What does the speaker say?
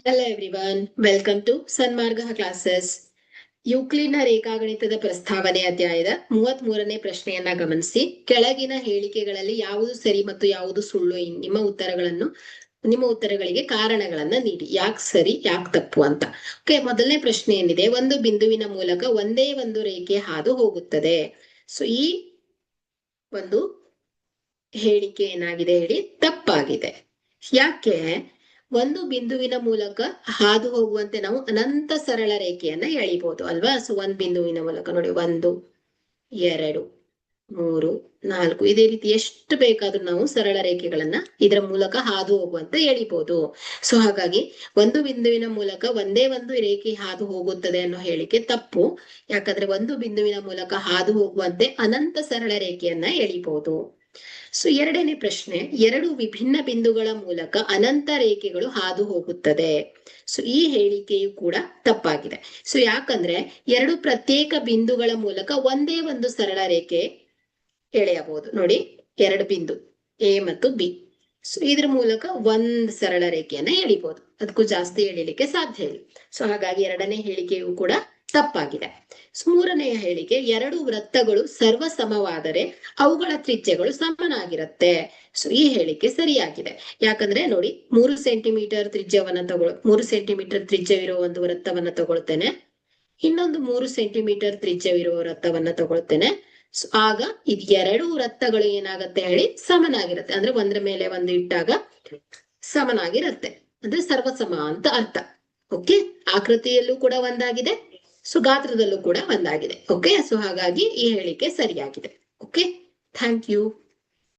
Hello everyone, welcome to Sanmarga classes. ಯೂಕ್ಲಿಡ್ನ ರೇಖಾಗಣಿತದ ಪ್ರಸ್ತಾವನೆ ಅಧ್ಯಾಯದ 33ನೇ ಪ್ರಶ್ನೆಯನ್ನ ಗಮನಿಸಿ. ಕೆಳಗಿನ ಹೇಳಿಕೆಗಳಲ್ಲಿ ಯಾವುದು ಸರಿ ಮತ್ತು ಯಾವುದು ಸುಳ್ಳು ನಿಮ್ಮ ಉತ್ತರಗಳಿಗೆ ಕಾರಣಗಳನ್ನ ನೀಡಿ. ಯಾಕೆ ಸರಿ ಯಾಕೆ ತಪ್ಪು ಅಂತ. ಓಕೆ, ಮೊದಲನೇ ಪ್ರಶ್ನೆ ಏನಿದೆ, ಒಂದು ಬಿಂದುವಿನ ಮೂಲಕ ಒಂದೇ ಒಂದು ರೇಖೆ ಹಾದು ಹೋಗುತ್ತದೆ. ಸೊ ಈ ಒಂದು ಹೇಳಿಕೆ ಏನಾಗಿದೆ ಹೇಳಿ, ತಪ್ಪಾಗಿದೆ. ಯಾಕೆ? ಒಂದು ಬಿಂದುವಿನ ಮೂಲಕ ಹಾದು ಹೋಗುವಂತೆ ನಾವು ಅನಂತ ಸರಳ ರೇಖೆಯನ್ನ ಎಳಿಬಹುದು ಅಲ್ವಾ. ಸೊ ಒಂದ್ ಬಿಂದುವಿನ ಮೂಲಕ ನೋಡಿ, 1 2 3 4 ಇದೇ ರೀತಿ ಎಷ್ಟು ಬೇಕಾದ್ರೂ ನಾವು ಸರಳ ರೇಖೆಗಳನ್ನ ಇದರ ಮೂಲಕ ಹಾದು ಹೋಗುವಂತೆ ಎಳಿಬಹುದು. ಸೊ ಹಾಗಾಗಿ ಒಂದು ಬಿಂದುವಿನ ಮೂಲಕ ಒಂದೇ ಒಂದು ರೇಖೆ ಹಾದು ಹೋಗುತ್ತದೆ ಅನ್ನೋ ಹೇಳಿಕೆ ತಪ್ಪು. ಯಾಕಂದ್ರೆ ಒಂದು ಬಿಂದುವಿನ ಮೂಲಕ ಹಾದು ಹೋಗುವಂತೆ ಅನಂತ ಸರಳ ರೇಖೆಯನ್ನ ಎಳಿಬಹುದು. ಸೊ ಎರಡನೇ ಪ್ರಶ್ನೆ, ಎರಡು ವಿಭಿನ್ನ ಬಿಂದುಗಳ ಮೂಲಕ ಅನಂತ ರೇಖೆಗಳು ಹಾದು ಹೋಗುತ್ತದೆ. ಸೊ ಈ ಹೇಳಿಕೆಯು ಕೂಡ ತಪ್ಪಾಗಿದೆ. ಸೊ ಯಾಕಂದ್ರೆ ಎರಡು ಪ್ರತ್ಯೇಕ ಬಿಂದುಗಳ ಮೂಲಕ ಒಂದೇ ಒಂದು ಸರಳ ರೇಖೆ ಎಳೆಯಬಹುದು. ನೋಡಿ, ಎರಡು ಬಿಂದು ಎ ಮತ್ತು ಬಿ. ಸೊ ಇದ್ರ ಮೂಲಕ ಒಂದ್ ಸರಳ ರೇಖೆಯನ್ನ ಎಳಿಬಹುದು, ಅದಕ್ಕೂ ಜಾಸ್ತಿ ಎಳಿಲಿಕ್ಕೆ ಸಾಧ್ಯ ಇಲ್ಲ. ಸೊ ಹಾಗಾಗಿ ಎರಡನೇ ಹೇಳಿಕೆಯು ಕೂಡ ತಪ್ಪಾಗಿದೆ. ಮೂರನೆಯ ಹೇಳಿಕೆ, ಎರಡು ವೃತ್ತಗಳು ಸರ್ವ ಸಮವಾದರೆ ಅವುಗಳ ತ್ರಿಜ್ಯಗಳು ಸಮನಾಗಿರುತ್ತೆ. ಸೊ ಈ ಹೇಳಿಕೆ ಸರಿಯಾಗಿದೆ. ಯಾಕಂದ್ರೆ ನೋಡಿ, 3 ಸೆಂಟಿಮೀಟರ್ ತ್ರಿಜ್ಯವನ್ನ 3 ಸೆಂಟಿಮೀಟರ್ ತ್ರಿಜ್ಯವಿರುವ ಒಂದು ವೃತ್ತವನ್ನ ತಗೊಳ್ತೇನೆ, ಇನ್ನೊಂದು 3 ಸೆಂಟಿಮೀಟರ್ ತ್ರಿಜ್ಯವಿರುವ ವೃತ್ತವನ್ನ ತಗೊಳ್ತೇನೆ. ಸೊ ಆಗ ಇದು ಎರಡು ವೃತ್ತಗಳು ಏನಾಗತ್ತೆ ಹೇಳಿ, ಸಮನಾಗಿರುತ್ತೆ. ಅಂದ್ರೆ ಒಂದ್ರ ಮೇಲೆ ಒಂದು ಇಟ್ಟಾಗ ಸಮನಾಗಿರುತ್ತೆ, ಅಂದ್ರೆ ಸರ್ವಸಮ ಅಂತ ಅರ್ಥ. ಓಕೆ, ಆಕೃತಿಯಲ್ಲೂ ಕೂಡ ಒಂದಾಗಿದೆ, ಸೊ ಗಾತ್ರದಲ್ಲೂ ಕೂಡ ಒಂದಾಗಿದೆ. ಓಕೆ, ಸೊ ಹಾಗಾಗಿ ಈ ಹೇಳಿಕೆ ಸರಿಯಾಗಿದೆ. Okay, thank you.